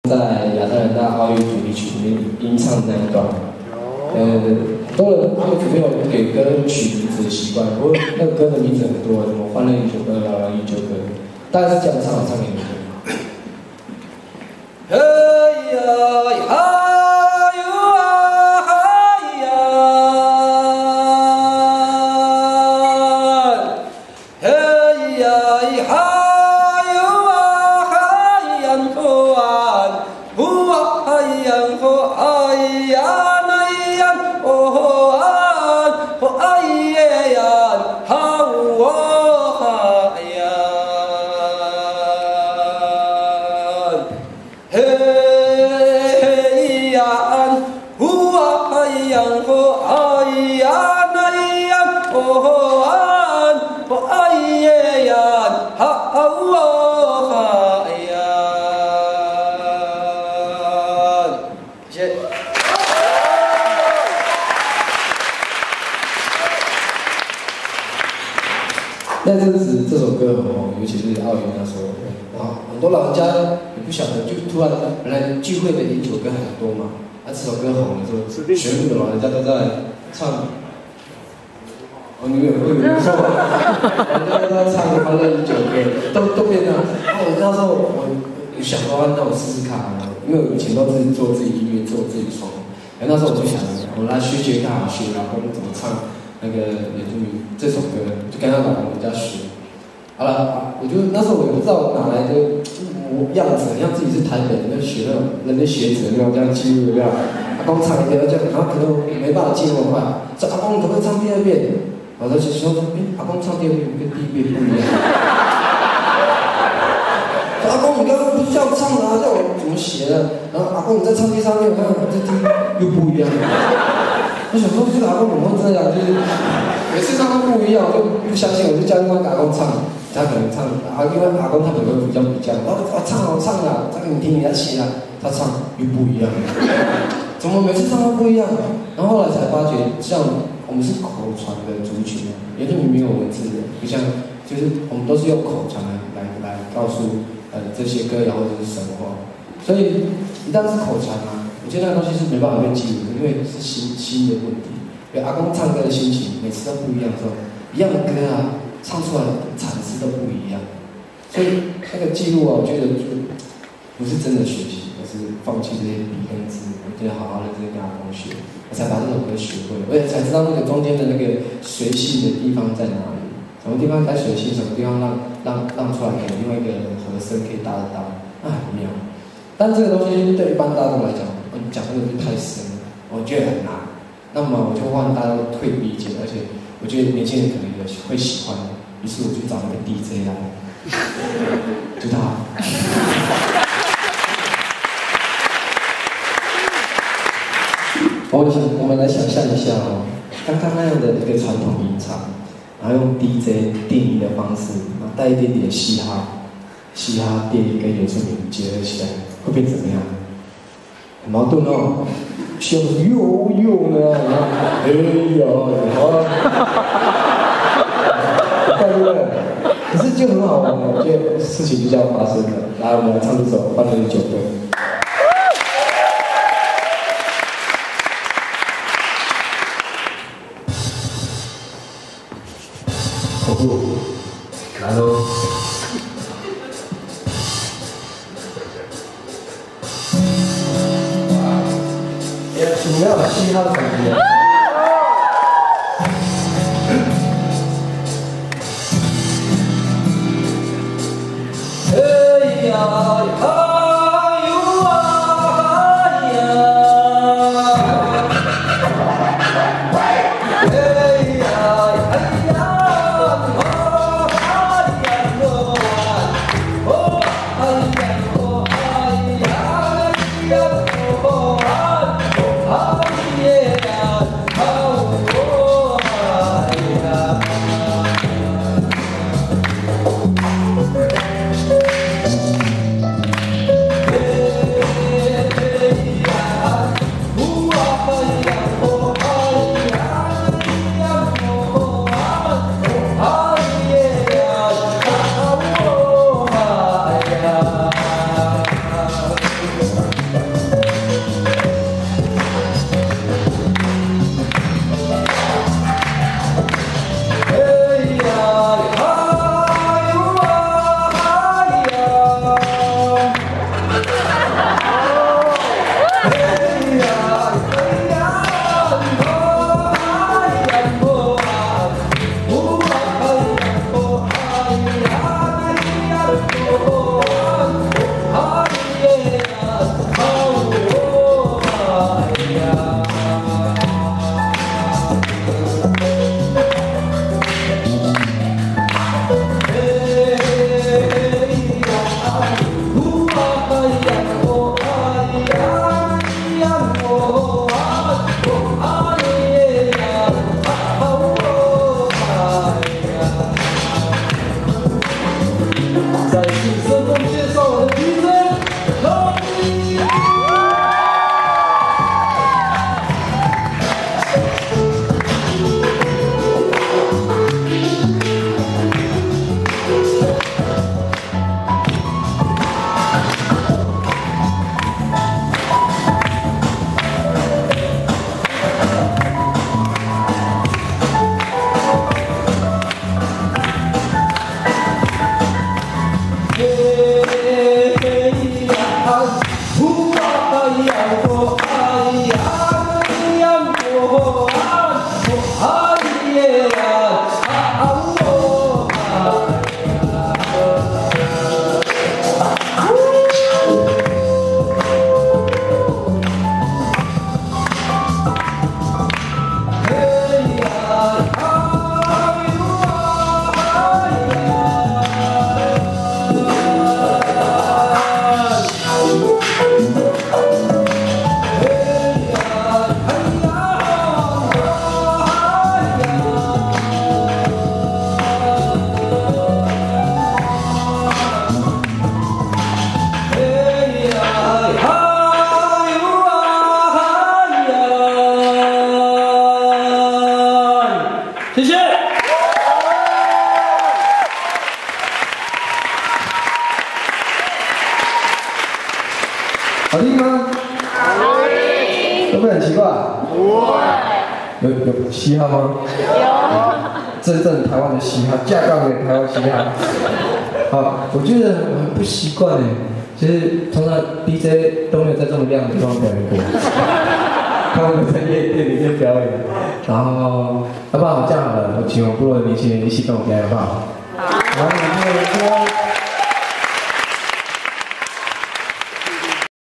在亚特兰大奥运主题曲里面吟唱那一段。很多人没有给歌取名字的习惯，不过那个歌的名字很多，什么《欢乐一九歌》《老狼一九歌》，大概是这样唱，唱给你听。嘿呀哈。 那阵子这首歌很红，尤其是奥运那时候，哇，很多老人家也不晓得，就突然本来聚会的饮酒歌很多嘛，这首歌红了之后，全部的老人家都在唱。你有说吗？人家都在唱《欢乐饮酒歌》，都变这样。那时候我想说，那我试试看啊，因为我以前都是做自己音乐，做自己创作。那时候我就想，我来学看啊，学老公怎么唱。 那个原住民这首歌，就跟他老公家学。好了，我就那时候我也不知道哪来的样子，像自己是台北人，学那种人的学子，那种这样记录，对吧？阿公唱一遍，这样，然后可能没办法记那么快，说阿公你可不可以唱第二遍？我就说，阿公唱第二遍跟第一遍不一样。说阿公你刚刚不是这样唱的啊，叫我怎么写的？然后阿公你再唱第三遍，我看这第又不一样。 我想说，这个阿公怎么会这样？就是每次唱都不一样，我就不相信，我就叫另外一个阿公唱，他可能唱，因为阿公他可能会比较，唱啊，唱给你听，你要写啊，他唱又不一样，怎么每次唱都不一样？然后后来才发觉，这样我们是口传的族群，原住民没有文字的，不像，就是我们都是用口传来告诉这些歌谣或者是神话，所以一旦是口传啊。 我觉得那个东西是没办法被记录的，因为是新的问题。因为阿公唱歌的心情每次都不一样，说一样的歌啊，唱出来的产词都不一样。所以那个记录啊，我觉得就不是真的学习，而是放弃这些笔跟字，我就要好好的跟阿公学，我才把这首歌学会，我也才知道那个中间的那个随性的地方在哪里，什么地方该随性，什么地方让出来有另外一个和声可以搭得到，那很妙。但这个东西对一般大众来讲， 讲这个就太深了，我觉得很难。那么我就让大家都退理解，而且我觉得年轻人可能也会喜欢。于是我就找了个 DJ 来，就他。我们来想象一下哦，刚刚那样的一个传统吟唱，然后用 DJ 定义的方式，然后带一点点嘻哈电影跟原住民结合起来，会变怎么样？ 很矛盾哦，像又呢，哎呀，对不对？可是就很好玩，我觉得事情就这样发生了。来，我们来唱这首《欢乐饮酒歌》。口部，来喽。 你要有嘻哈的感觉。哎呀哎呦啊呀！哎呀哎呀！哦哎呀哦哦哎呀哦哎呀哎呀哦。谢谢。好听吗？好听。会不会很奇怪？不会。有嘻哈吗？有。真正台湾的嘻哈，架杠的台湾嘻哈。好，我觉得很不习惯哎。其实通常 DJ 都没有在这么亮的地方表演过。他们在夜店里面表演，然后要不然我这样好了，我请我部落的年轻人一起跟我表演好不好？好。然后你们